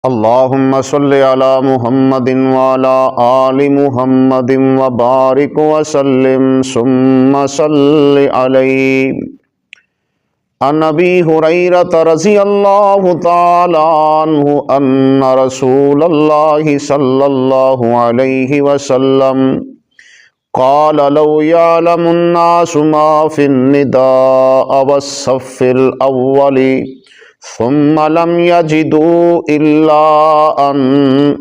اللہم صل علی محمد وعلی آل محمد وبارک وسلم ثم صل علیہ۔ عن ابی ہریرۃ رضی اللہ تعالی عنہ ان رسول اللہ صلی اللہ علیہ وسلم قال لو يعلم الناس ما في النداء والصف الأول ثم لم يجدوا إلا أن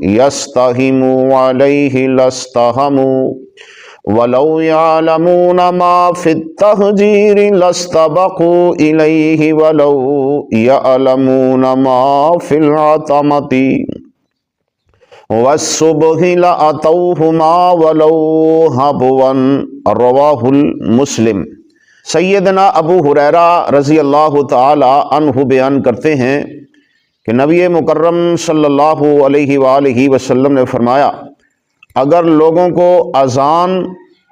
يستهموا عليه لاستهموا ولو يعلمون ما في التهجير لاستبقوا إليه ولو يعلمون ما في العتمة والصبح لأتوهما ولو حبوا۔ رواہ مسلم۔ سیدنا ابو ہریرہ رضی اللہ تعالی عنہ بیان کرتے ہیں کہ نبی مکرم صلی اللہ علیہ وآلہ وسلم نے فرمایا، اگر لوگوں کو اذان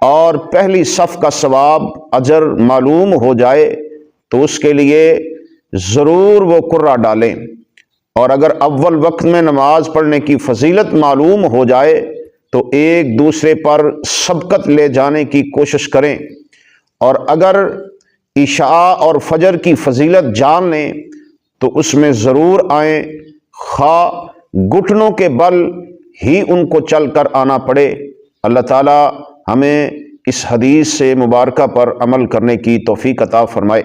اور پہلی صف کا ثواب اجر معلوم ہو جائے تو اس کے لیے ضرور وہ قرہ ڈالیں، اور اگر اول وقت میں نماز پڑھنے کی فضیلت معلوم ہو جائے تو ایک دوسرے پر سبقت لے جانے کی کوشش کریں، اور اگر عشاء اور فجر کی فضیلت جان لیں تو اس میں ضرور آئیں، خواہ گھٹنوں کے بل ہی ان کو چل کر آنا پڑے۔ اللہ تعالی ہمیں اس حدیث سے مبارکہ پر عمل کرنے کی توفیق عطا فرمائے۔